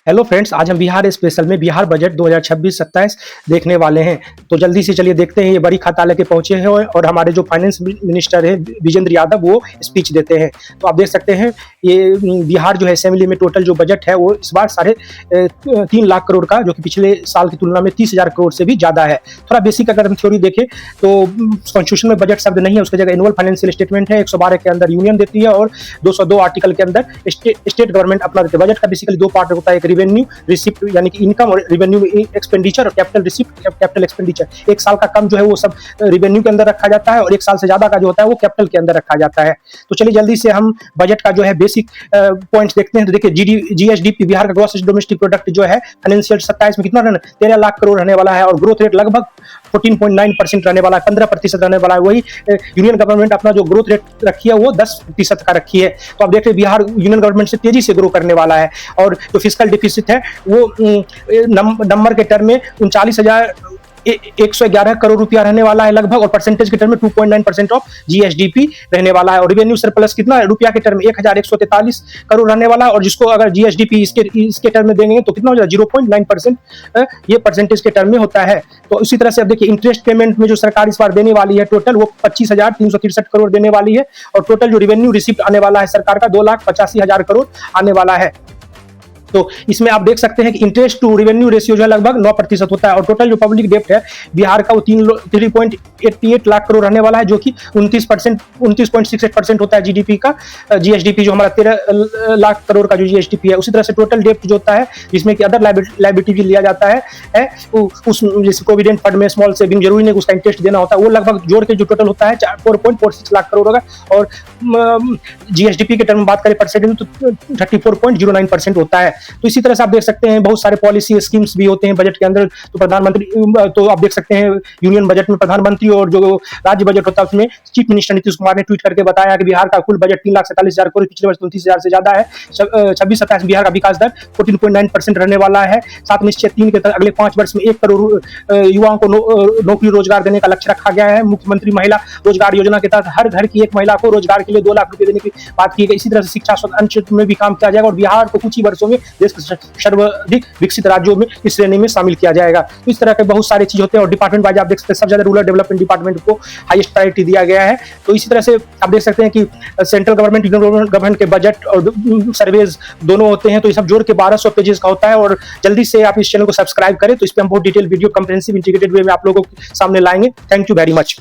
Hello friends, आज हम Bihar special में बिहार बजट 2026-27 देखने वाले हैं। तो जल्दी से चलिए देखते हैं। ये बड़ी खाता लेके पहुंचे हैं और हमारे जो फाइनेंस मिनिस्टर है विजेंद्र यादव वो स्पीच देते हैं। तो आप देख सकते हैं ये बिहार जो है असेंबली में टोटल जो बजट है वो इस बार 3.5 करोड़ का, जो कि पिछले साल की तुलना में 30,000 करोड़ से भी ज़्यादा है। थोड़ा बेसिक अगर हम थ्योरी देखें तो कॉन्स्टिट्यूशन में बजट शब्द नहीं है, उसकी जगह एनुअल फाइनेंशियल स्टेटमेंट है। 112 के अंदर यूनियन देती है और 202 आर्टिकल के अंदर स्टेट गवर्नमेंट अपना देती है। बजट का बेसिकली दो पार्ट होता है, एक रिवेन्यू रिसिप्ट यानी कि इनकम और रिवेन्यू एक्सपेंडिचर और कैपिटल रिसिप्ट कैपिटल एक्सपेंडिचर। एक साल का कम जो है वो सब रिवेन्यू के अंदर रखा जाता है और एक साल से ज्यादा का जो होता है वो कैपिटल के अंदर रखा जाता है। तो चलिए जल्दी से हम बजट का जो है बेसिक पॉइंट्स देखते हैं। तो देखिए जीएसडीपी बिहार का ग्रॉस डोमेस्टिक प्रोडक्ट जो है फाइनेंशियल 27 में कितना रहना 13 लाख करोड़ रहने वाला है और ग्रोथ रेट लगभग 14.9% रहने वाला है, 15% रहने वाला है। वही यूनियन गवर्नमेंट अपना जो ग्रोथ रेट रखी है वो 10% का रखी है। तो आप देख रहे हैं बिहार यूनियन गवर्नमेंट से तेजी से ग्रो करने वाला है और जो फिस्कल डिफिसिट है वो नंबर के टर्म में 39,111 करोड़ रुपया रहने वाला है लगभग, और परसेंटेज के टर्म में 2.9% ऑफ जीएसडीपी रहने वाला है। और रिवेन्यू सरप्लस कितना रुपया के टर्म में 1,143 करोड़ रहने वाला है, और जिसको अगर जीएसडीपी इसके टर्म में देंगे तो कितना हो जाएगा 0.9% ये परसेंटेज के टर्म में होता है। तो इसी तरह से अब देखिए इंटरेस्ट पेमेंट में जो सरकार इस बार देने वाली है टोटल वो 25,363 करोड़ देने वाली है, और टोटल जो रिवेन्यू रिसिप्ट आने वाला है सरकार का 2,85,000 करोड़ आने वाला है। तो इसमें आप देख सकते हैं कि इंटरेस्ट टू रिवेन्यू रेशियो जो है लगभग 9% होता है, और टोटल जो पब्लिक डेप्ट है बिहार का वो 3.88 लाख करोड़ रहने वाला है, जो कि 29.68% होता है जीडीपी का। जीएसडीपी जो हमारा 13 लाख करोड़ का जो जीएसडीपी है। उसी तरह से टोटल डेप्ट जो होता है जिसमें कि अदर लाइबिलिटी भी लिया जाता है उस जैसे प्रोविडेंट फंड में स्मॉल सेविंग जरूरी नहीं उसका इंटरेस्ट देना होता है, वो लगभग जोड़ के जो टोटल होता है 4.46 लाख करोड़ होगा। और जीएसडीपी के टर्म में बात करें परसेंटेज तो 34.09% होता है। तो इसी तरह से आप देख सकते हैं बहुत सारे पॉलिसी स्कीम्स भी होते हैं बजट के अंदर। तो प्रधानमंत्री, तो आप देख सकते हैं यूनियन बजट में प्रधानमंत्री और जो राज्य बजट होता है उसमें चीफ मिनिस्टर नीतीश कुमार ने ट्वीट करके बताया कि बिहार का कुल बजट 3,47,000 करोड़ पिछले वर्ष 29,000 से ज्यादा है। 26-27 बिहार का विकास दर 14.9% रहने वाला है। साथ निश्चय 3 के तहत अगले 5 वर्ष में 1 करोड़ युवाओं को नौकरी रोजगार देने का लक्ष्य रखा गया है। मुख्यमंत्री महिला रोजगार योजना के तहत हर घर की एक महिला को रोजगार के लिए 2 लाख रुपए देने की बात की गई। इसी तरह से शिक्षा अन्य क्षेत्र में भी काम किया जाएगा और बिहार को कुछ ही वर्षों में देश के सर्वाधिक विकसित राज्यों में इस श्रेणी में शामिल किया जाएगा। तो इस तरह के बहुत सारे चीज होते हैं, और डिपार्टमेंट वाइज आप देख सकते हैं सबसे ज्यादा रूरल डेवलपमेंट डिपार्टमेंट को हाईएस्ट प्रायोरिटी दिया गया है। तो इसी तरह से आप देख सकते हैं कि सेंट्रल गवर्नमेंट यूनियन गवर्नमेंट के बजट और सर्वेज दोनों होते हैं, तो ये सब जोड़ के 1200 पेजेस का होता है। और जल्दी से आप इस चैनल को सब्सक्राइब करें, तो इस पर हम बहुत डिटेल वीडियो कंप्रेहेंसिव इंटीग्रेटेड वे में आप लोगों के सामने लाएंगे। Thank you very much.